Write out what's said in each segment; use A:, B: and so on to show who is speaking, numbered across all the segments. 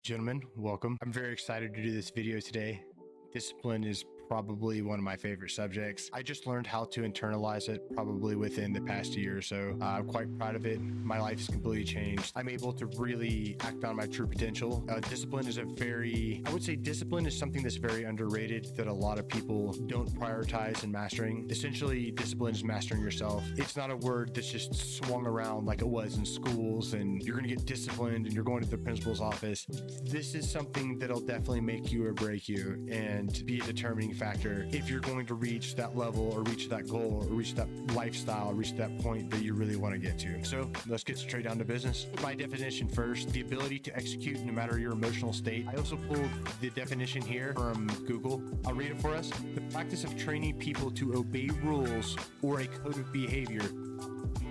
A: Gentlemen, welcome. I'm very excited to do this video today. Discipline is probably one of my favorite subjects. I just learned how to internalize it probably within the past year or so. I'm quite proud of it. My life has completely changed. I'm able to really act on my true potential. Discipline is I would say discipline is something that's very underrated that a lot of people don't prioritize in mastering. Essentially, discipline is mastering yourself. It's not a word that's just swung around like it was in schools and you're going to get disciplined and you're going to the principal's office. This is something that'll definitely make you or break you and be a determining factor if you're going to reach that level or reach that goal or reach that lifestyle, reach that point that you really want to get to. So let's get straight down to business. My definition first, the ability to execute no matter your emotional state. I also pulled the definition here from Google. I'll read it for us. The practice of training people to obey rules or a code of behavior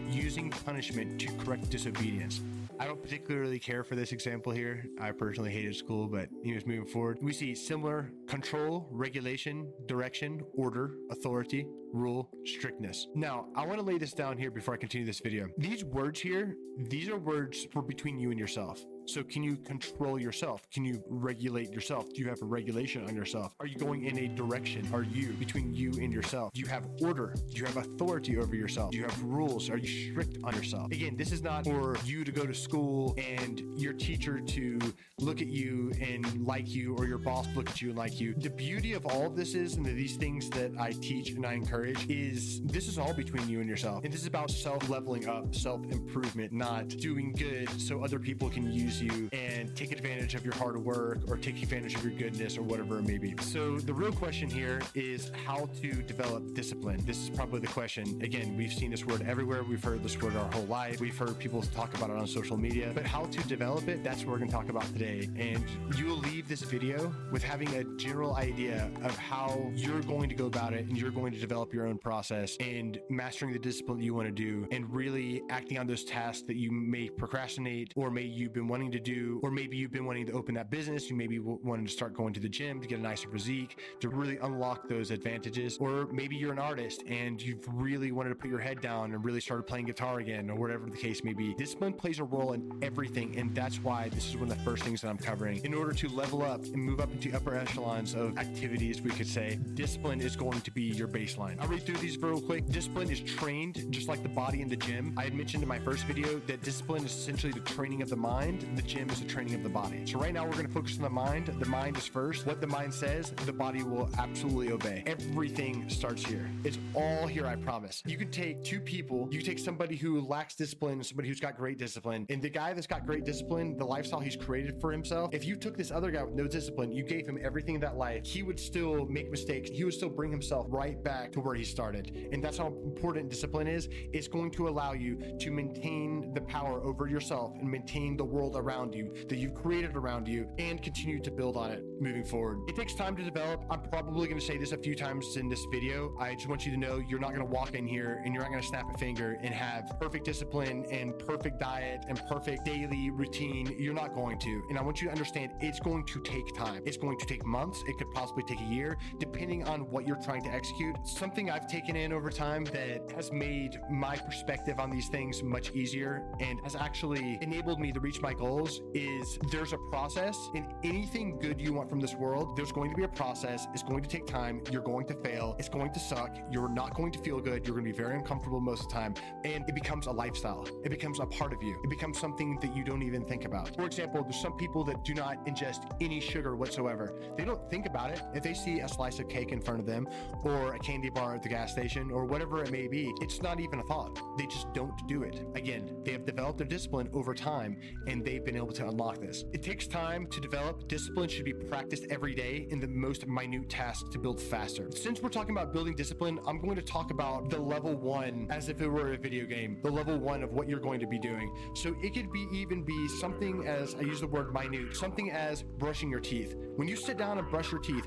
A: using punishment to correct disobedience. I don't particularly care for this example here. I personally hated school, but moving forward, we see similar control, regulation, direction, order, authority, rule, strictness. Now, I want to lay this down here before I continue this video. These words here, these are words for between you and yourself. So can you control yourself? Can you regulate yourself? Do you have a regulation on yourself? Are you going in a direction? Are you between you and yourself? Do you have order? Do you have authority over yourself? Do you have rules? Are you strict on yourself? Again, this is not for you to go to school and your teacher to look at you and like you, or your boss to look at you and like you. The beauty of all of this is, and these things that I teach and I encourage, is this is all between you and yourself. And this is about self-leveling up, self-improvement, not doing good so other people can use you and take advantage of your hard work or take advantage of your goodness or whatever it may be. So the real question here is how to develop discipline. This is probably the question. Again, we've seen this word everywhere. We've heard this word our whole life. We've heard people talk about it on social media, but how to develop it, that's what we're going to talk about today. And you will leave this video with having a general idea of how you're going to go about it, and you're going to develop your own process and mastering the discipline that you want to do and really acting on those tasks that you may procrastinate, or maybe you've been wanting to do, or maybe you've been wanting to open that business. You maybe wanting to start going to the gym to get a nicer physique, to really unlock those advantages. Or maybe you're an artist and you've really wanted to put your head down and really started playing guitar again, or whatever the case may be. Discipline plays a role in everything, and that's why this is one of the first things that I'm covering. In order to level up and move up into upper echelons of activities, we could say, discipline is going to be your baseline. I'll read through these real quick. Discipline is trained just like the body in the gym. I had mentioned in my first video that discipline is essentially the training of the mind. The gym is the training of the body. So right now we're going to focus on the mind. The mind is first. What the mind says, the body will absolutely obey. Everything starts here. It's all here, I promise. You can take two people. You can take somebody who lacks discipline and somebody who's got great discipline. And the guy that's got great discipline, the lifestyle he's created for himself, if you took this other guy with no discipline, you gave him everything in that life, he would still make mistakes. He would still bring himself right back to where he started. And that's how important discipline is. It's going to allow you to maintain the power over yourself and maintain the world around you that you've created around you, and continue to build on it moving forward. It takes time to develop. I'm probably going to say this a few times in this video. I just want you to know you're not going to walk in here and you're not going to snap a finger and have perfect discipline and perfect diet and perfect daily routine. You're not going to. And I want you to understand it's going to take time. It's going to take months. It could possibly take a year, depending on what you're trying to execute. Something I've taken in over time that has made my perspective on these things much easier and has actually enabled me to reach my goals is there's a process. In anything good you want from this world, there's going to be a process. It's going to take time. You're going to fail. It's going to suck. You're not going to feel good. You're going to be very uncomfortable most of the time. And it becomes a lifestyle. It becomes a part of you. It becomes something that you don't even think about. For example, there's some people that do not ingest any sugar whatsoever. They don't think about it. If they see a slice of cake in front of them or a candy bar at the gas station or whatever it may be, it's not even a thought. They just don't do it. Again, they have developed their discipline over time and they've been able to unlock this. It takes time to develop. Discipline should be practiced every day in the most minute tasks to build faster. Since we're talking about building discipline, I'm going to talk about the level one as if it were a video game, the level one of what you're going to be doing. So it could even be something as, I use the word minute, something as brushing your teeth. When you sit down and brush your teeth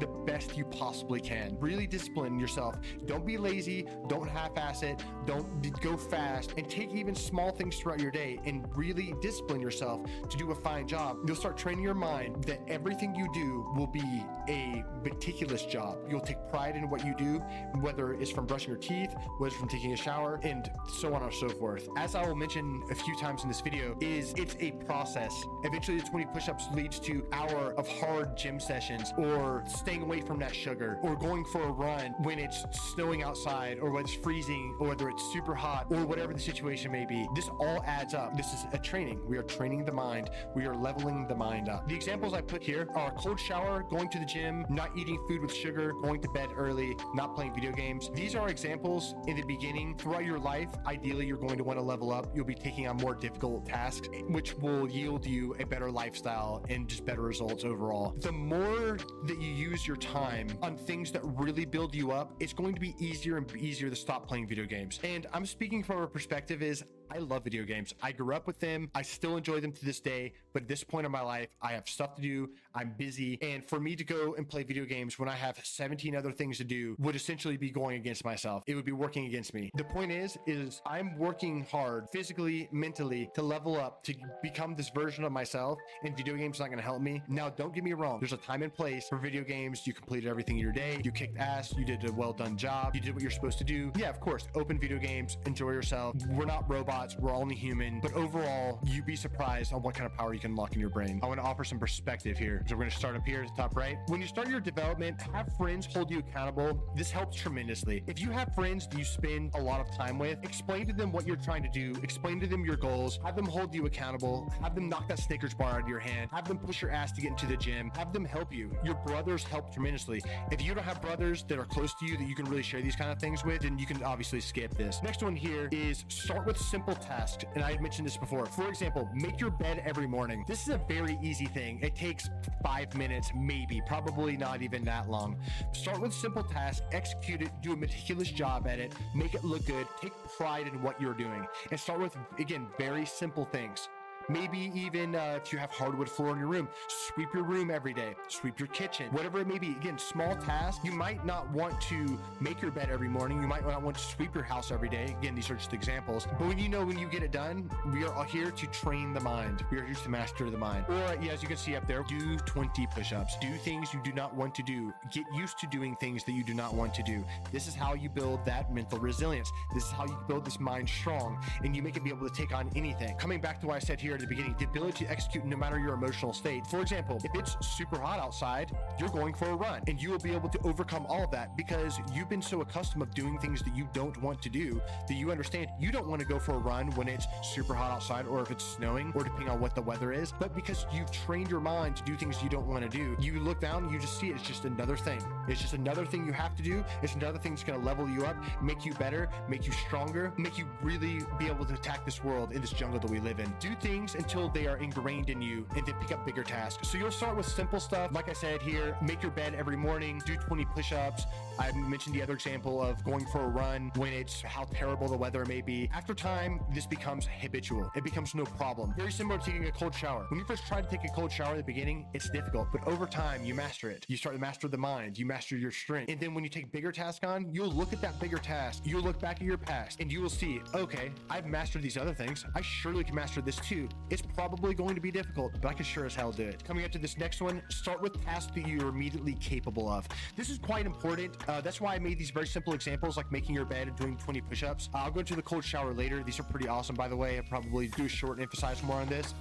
A: the best you possibly can. Really discipline yourself. Don't be lazy. Don't half-ass it. Don't go fast, and take even small things throughout your day and really really discipline yourself to do a fine job, you'll start training your mind that everything you do will be a meticulous job. You'll take pride in what you do, whether it's from brushing your teeth, whether it's from taking a shower, and so on and so forth. As I will mention a few times in this video, it's a process. Eventually the 20 push-ups leads to an hour of hard gym sessions, or staying away from that sugar, or going for a run when it's snowing outside, or when it's freezing, or whether it's super hot, or whatever the situation may be. This all adds up. This is a training. We are training the mind. We are leveling the mind up. The examples I put here are cold shower, going to the gym, not eating food with sugar, going to bed early, not playing video games. These are examples in the beginning. Throughout your life, ideally, you're going to want to level up. You'll be taking on more difficult tasks, which will yield you a better lifestyle and just better results overall. The more that you use your time on things that really build you up, it's going to be easier and easier to stop playing video games. And I'm speaking from a perspective is I love video games. I grew up with them. I still enjoy them to this day. But at this point in my life, I have stuff to do. I'm busy. And for me to go and play video games when I have 17 other things to do would essentially be going against myself. It would be working against me. The point is I'm working hard physically, mentally to level up, to become this version of myself, and video games are not going to help me. Now, don't get me wrong. There's a time and place for video games. You completed everything in your day. You kicked ass. You did a well done job. You did what you're supposed to do. Yeah, of course. Open video games. Enjoy yourself. We're not robots. We're only human. But overall, you'd be surprised on what kind of power you can unlock in your brain. I want to offer some perspective here. So we're going to start up here at the top right. When you start your development, have friends hold you accountable. This helps tremendously. If you have friends that you spend a lot of time with, explain to them what you're trying to do. Explain to them your goals. Have them hold you accountable. Have them knock that Snickers bar out of your hand. Have them push your ass to get into the gym. Have them help you. Your brothers help tremendously. If you don't have brothers that are close to you that you can really share these kind of things with, then you can obviously skip this. Next one here is start with simple tasks. And I had mentioned this before. For example, make your bed every morning. This is a very easy thing. It takes 5 minutes, maybe, probably not even that long. Start with simple tasks, execute it, do a meticulous job at it, make it look good, take pride in what you're doing, and start with, again, very simple things. Maybe even if you have hardwood floor in your room, sweep your room every day, sweep your kitchen, whatever it may be. Again, small tasks. You might not want to make your bed every morning. You might not want to sweep your house every day. Again, these are just examples. But when you get it done, we are here to train the mind. We are here to master the mind. Or, yeah, as you can see up there, do 20 push-ups. Do things you do not want to do. Get used to doing things that you do not want to do. This is how you build that mental resilience. This is how you build this mind strong, and you make it be able to take on anything. Coming back to what I said here at the beginning, the ability to execute no matter your emotional state. For example, if it's super hot outside, you're going for a run, and you will be able to overcome all of that because you've been so accustomed of doing things that you don't want to do that you understand you don't want to go for a run when it's super hot outside, or if it's snowing, or depending on what the weather is. But because you've trained your mind to do things you don't want to do, you look down and you just see it. It's just another thing. It's just another thing you have to do. It's another thing that's going to level you up, make you better, make you stronger, make you really be able to attack this world in this jungle that we live in. Do things until they are ingrained in you, and then pick up bigger tasks. So you'll start with simple stuff. Like I said here, make your bed every morning, do 20 push-ups. I mentioned the other example of going for a run when it's how terrible the weather may be. After time, this becomes habitual. It becomes no problem. Very similar to taking a cold shower. When you first try to take a cold shower at the beginning, it's difficult, but over time, you master it. You start to master the mind. You master your strength. And then when you take bigger tasks on, you'll look at that bigger task. You'll look back at your past, and you will see, okay, I've mastered these other things. I surely can master this too. It's probably going to be difficult, but I can sure as hell do it. Coming up to this next one, start with tasks that you're immediately capable of. This is quite important. That's why I made these very simple examples, like making your bed and doing 20 push-ups. I'll go into the cold shower later. These are pretty awesome, by the way. I'll probably do a short and emphasize more on this.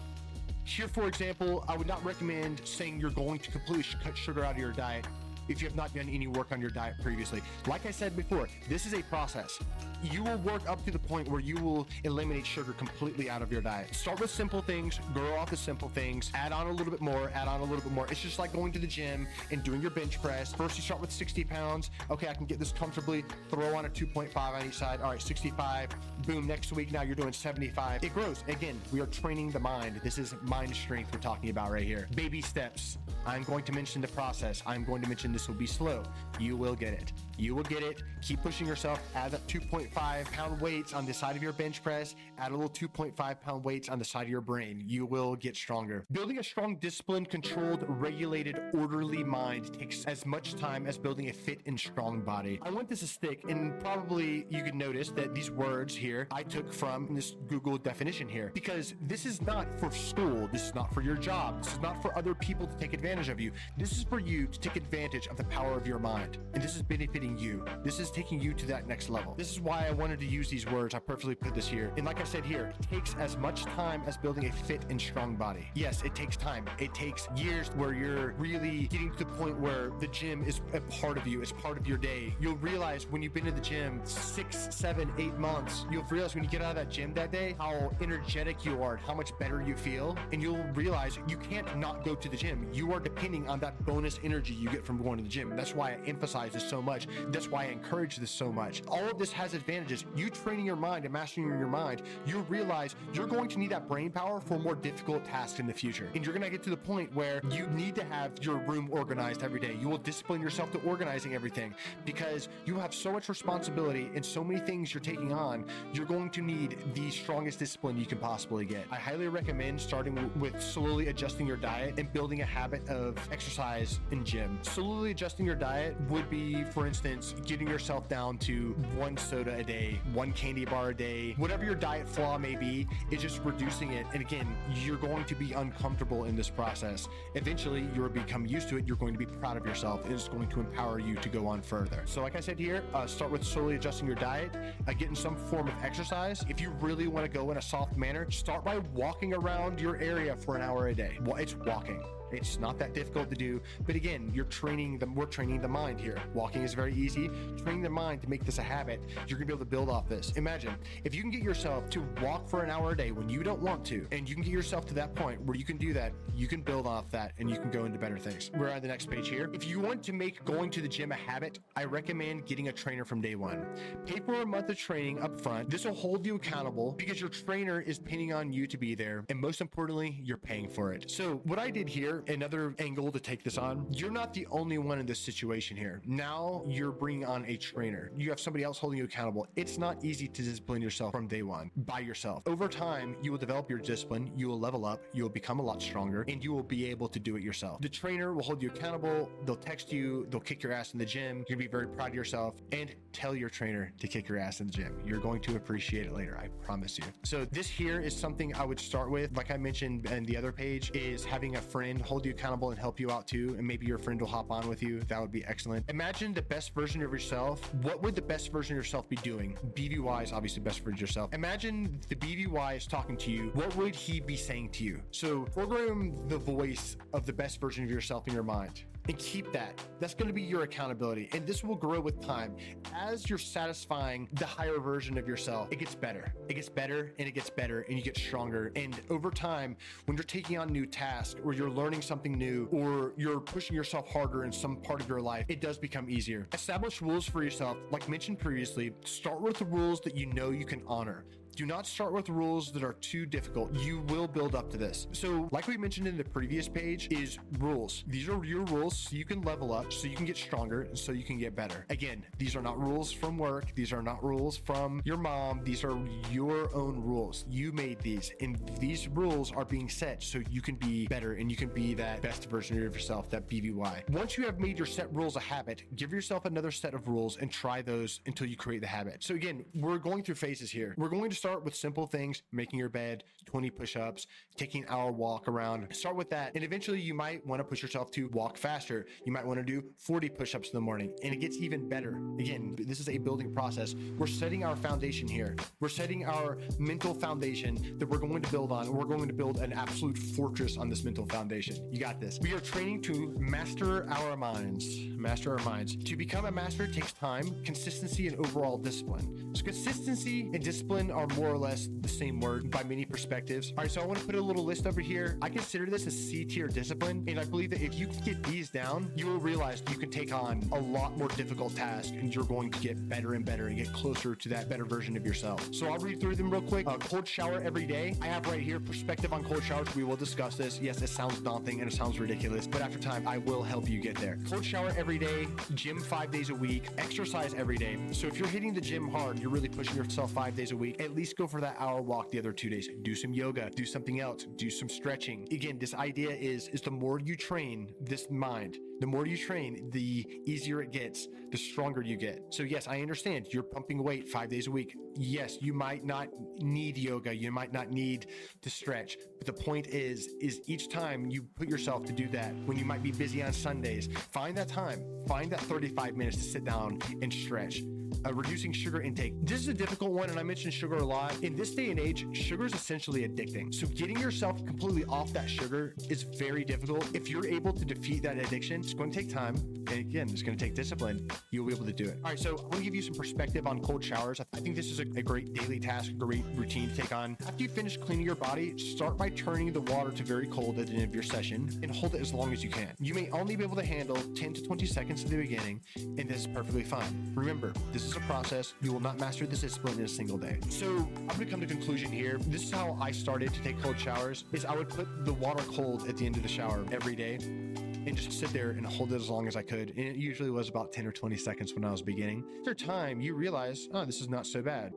A: Here, for example, I would not recommend saying you're going to completely cut sugar out of your diet if you have not done any work on your diet previously. Like I said before, this is a process. You will work up to the point where you will eliminate sugar completely out of your diet. Start with simple things, grow off the simple things, add on a little bit more, add on a little bit more. It's just like going to the gym and doing your bench press. First, you start with 60 pounds. Okay, I can get this comfortably. Throw on a 2.5 on each side. All right, 65. Boom, next week, now you're doing 75. It grows. Again, we are training the mind. This is mind strength we're talking about right here. Baby steps. I'm going to mention the process. I'm going to mention this will be slow. You will get it. You will get it. Keep pushing yourself. Add that 2.5 pound weights on the side of your bench press. Add a little 2.5 pound weights on the side of your brain. You will get stronger. Building a strong, disciplined, controlled, regulated, orderly mind takes as much time as building a fit and strong body. I want this to stick, and probably you can notice that these words here I took from this Google definition here, because this is not for school. This is not for your job. This is not for other people to take advantage of you. This is for you to take advantage of the power of your mind. And this is benefiting you. This is taking you to that next level. This is why I wanted to use these words. I purposely put this here. And like I said here, it takes as much time as building a fit and strong body. Yes, it takes time. It takes years where you're really getting to the point where the gym is a part of you. It's part of your day. You'll realize when you've been in the gym 6, 7, 8 months, you'll realize when you get out of that gym that day, how energetic you are, how much better you feel. And you'll realize you can't not go to the gym. You are depending on that bonus energy you get from going to the gym. That's why I emphasize this so much. That's why I encourage this so much. All of this has advantages. You training your mind and mastering your mind, you realize you're going to need that brain power for more difficult tasks in the future. And you're going to get to the point where you need to have your room organized every day. You will discipline yourself to organizing everything because you have so much responsibility and so many things you're taking on. You're going to need the strongest discipline you can possibly get. I highly recommend starting with slowly adjusting your diet and building a habit of exercise and gym. Slowly adjusting your diet would be, for instance, getting yourself down to 1 soda a day, 1 candy bar a day, whatever your diet flaw may be, is just reducing it. And again, you're going to be uncomfortable in this process. Eventually, you'll become used to it. You're going to be proud of yourself. It's going to empower you to go on further. So like I said here, start with slowly adjusting your diet, getting some form of exercise. If you really want to go in a soft manner, start by walking around your area for an hour a day. Well, it's walking. It's not that difficult to do, but again, we're training the mind here. Walking is very easy. Training the mind to make this a habit, you're gonna be able to build off this. Imagine if you can get yourself to walk for an hour a day when you don't want to, and you can get yourself to that point where you can do that, you can build off that and you can go into better things. We're on the next page here. If you want to make going to the gym a habit, I recommend getting a trainer from day one. Pay for a month of training up front. This will hold you accountable because your trainer is depending on you to be there, and most importantly, you're paying for it. So what I did here, another angle to take this on, you're not the only one in this situation here. Now you're bringing on a trainer. You have somebody else holding you accountable. It's not easy to discipline yourself from day one by yourself. Over time, you will develop your discipline, you will level up, you will become a lot stronger, and you will be able to do it yourself. The trainer will hold you accountable. They'll text you, they'll kick your ass in the gym. You're gonna be very proud of yourself, and tell your trainer to kick your ass in the gym. You're going to appreciate it later, I promise you. So this here is something I would start with. Like I mentioned in the other page, is having a friend hold you accountable and help you out too, and maybe your friend will hop on with you. That would be excellent. Imagine the best version of yourself. What would the best version of yourself be doing? BVY is obviously best version of yourself. Imagine the BVY is talking to you. What would he be saying to you? So program the voice of the best version of yourself in your mind and keep that. That's going to be your accountability, and this will grow with time. As you're satisfying the higher version of yourself, it gets better. It gets better and it gets better, and you get stronger. And over time, when you're taking on new tasks or you're learning something new or you're pushing yourself harder in some part of your life, it does become easier. Establish rules for yourself. Like mentioned previously, start with the rules that you know you can honor. Do not start with rules that are too difficult. You will build up to this. So like we mentioned in the previous page, is rules. These are your rules so you can level up, so you can get stronger, and so you can get better. Again, these are not rules from work. These are not rules from your mom. These are your own rules. You made these, and these rules are being set so you can be better and you can be that best version of yourself, that BVY. Once you have made your set rules a habit, give yourself another set of rules and try those until you create the habit. So again, we're going through phases here. We're going to start with simple things, making your bed, 20 push-ups, taking an hour walk around. Start with that, and eventually you might want to push yourself to walk faster. You might want to do 40 push-ups in the morning, and it gets even better. Again, this is a building process. We're setting our foundation here. We're setting our mental foundation that we're going to build on, and we're going to build an absolute fortress on this mental foundation. You got this. We are training to master our minds. Master our minds. To become a master takes time, consistency, and overall discipline. So consistency and discipline are more or less the same word by many perspectives. All right, so I want to put a little list over here. I consider this a C tier discipline, and I believe that if you can get these down, you will realize you can take on a lot more difficult tasks, and you're going to get better and better and get closer to that better version of yourself. So I'll read through them real quick. Cold shower every day. I have right here perspective on cold showers. We will discuss this. Yes, it sounds daunting and it sounds ridiculous, but after time, I will help you get there. Cold shower every day, gym 5 days a week, exercise every day. So if you're hitting the gym hard, you're really pushing yourself 5 days a week, at least go for that hour walk the other 2 days. Do some yoga, do something else, do some stretching. Again, this idea is the more you train this mind, the more you train, the easier it gets, the stronger you get. So yes, I understand you're pumping weight 5 days a week. Yes, you might not need yoga. You might not need to stretch. But the point is each time you put yourself to do that, when you might be busy on Sundays, find that time, find that 35 minutes to sit down and stretch. Reducing sugar intake. This is a difficult one, and I mentioned sugar a lot. In this day and age, sugar is essentially addicting. So getting yourself completely off that sugar is very difficult. If you're able to defeat that addiction, it's going to take time. And again, it's going to take discipline. You'll be able to do it. All right, so I want to give you some perspective on cold showers. I think this is a great daily task, a great routine to take on. After you finish cleaning your body, start by turning the water to very cold at the end of your session and hold it as long as you can. You may only be able to handle 10 to 20 seconds at the beginning, and this is perfectly fine. Remember, this is a process. You will not master this discipline in a single day. So I'm going to come to conclusion here. This is how I started to take cold showers, is I would put the water cold at the end of the shower every day and just sit there and hold it as long as I could. And it usually was about 10 or 20 seconds when I was beginning. After time, you realize, oh, this is not so bad.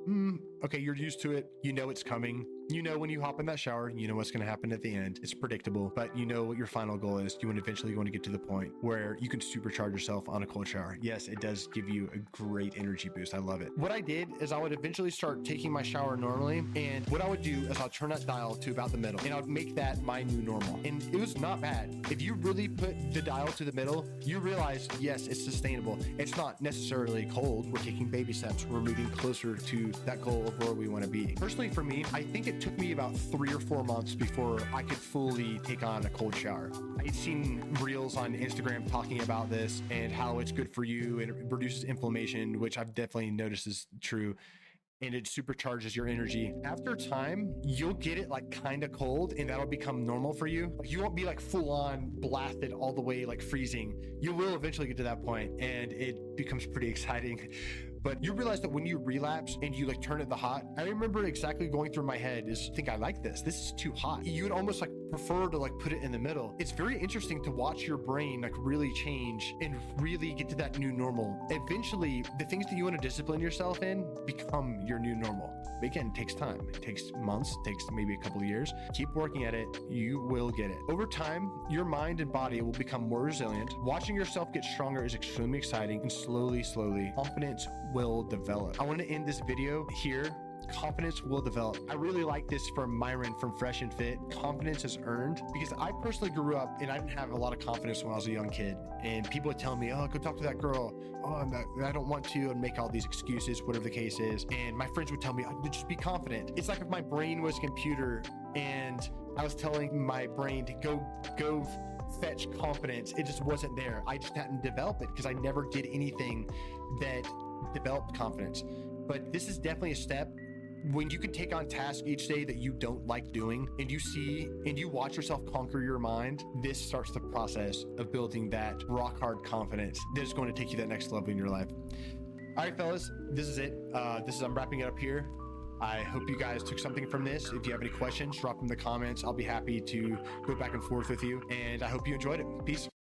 A: Okay, you're used to it. You know it's coming. You know when you hop in that shower, you know what's going to happen at the end. It's predictable, but you know what your final goal is. You want eventually going to get to the point where you can supercharge yourself on a cold shower. Yes, it does give you a great energy boost. I love it. What I did is I would eventually start taking my shower normally, and what I would do is I'll turn that dial to about the middle, and I would make that my new normal. And it was not bad. If you really put the dial to the middle, you realize, yes, it's sustainable. It's not necessarily cold. We're taking baby steps. We're moving closer to that goal of where we want to be. Personally, for me, I think it took me about 3 or 4 months before I could fully take on a cold shower. I had seen reels on Instagram talking about this and how it's good for you and it reduces inflammation, which I've definitely noticed is true. And it supercharges your energy. After time, you'll get it like kind of cold, and that'll become normal for you. You won't be like full on blasted all the way like freezing. You will eventually get to that point, and it becomes pretty exciting. But you realize that when you relapse and you like turn it the hot, I remember exactly going through my head is, I think I like this. This is too hot. You would almost like prefer to like put it in the middle. It's very interesting to watch your brain like really change and really get to that new normal. Eventually, the things that you want to discipline yourself in become your new normal. But again, it takes time. It takes months, it takes maybe a couple of years. Keep working at it. You will get it. Over time, your mind and body will become more resilient. Watching yourself get stronger is extremely exciting, and slowly, confidence will develop. I want to end this video here. Confidence will develop. I really like this from Myron from Fresh and Fit. Confidence is earned, because I personally grew up and I didn't have a lot of confidence when I was a young kid. And people would tell me, oh, go talk to that girl. Oh, I don't want to, and make all these excuses, whatever the case is. And my friends would tell me, oh, just be confident. It's like if my brain was a computer and I was telling my brain to go fetch confidence. It just wasn't there. I just hadn't developed it because I never did anything that developed confidence. But this is definitely a step. When you can take on tasks each day that you don't like doing, and you see and you watch yourself conquer your mind, this starts the process of building that rock hard confidence that is going to take you that next level in your life. All right, fellas, this is it. I'm wrapping it up here. I hope you guys took something from this. If you have any questions, drop them in the comments. I'll be happy to go back and forth with you, and I hope you enjoyed it. Peace.